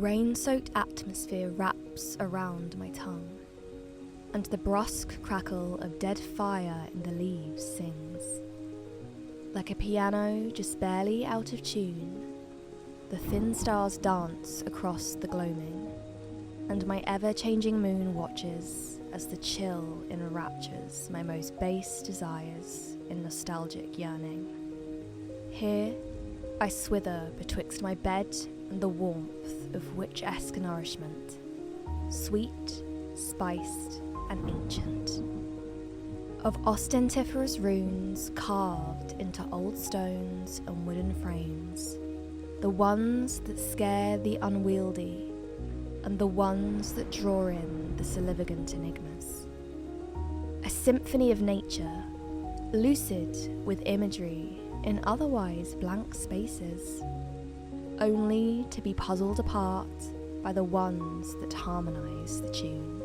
Rain-soaked atmosphere wraps around my tongue, and the brusque crackle of dead fire in the leaves sings. Like a piano just barely out of tune, the thin stars dance across the gloaming, and my ever-changing moon watches as the chill enraptures my most base desires in nostalgic yearning. Here, I swither betwixt my bed and the warmth of witch-esque nourishment, sweet, spiced, and ancient. Of ostentiferous runes carved into old stones and wooden frames, the ones that scare the unwieldy, and the ones that draw in the significant enigmas. A symphony of nature, lucid with imagery in otherwise blank spaces, only to be puzzled apart by the ones that harmonize the tune.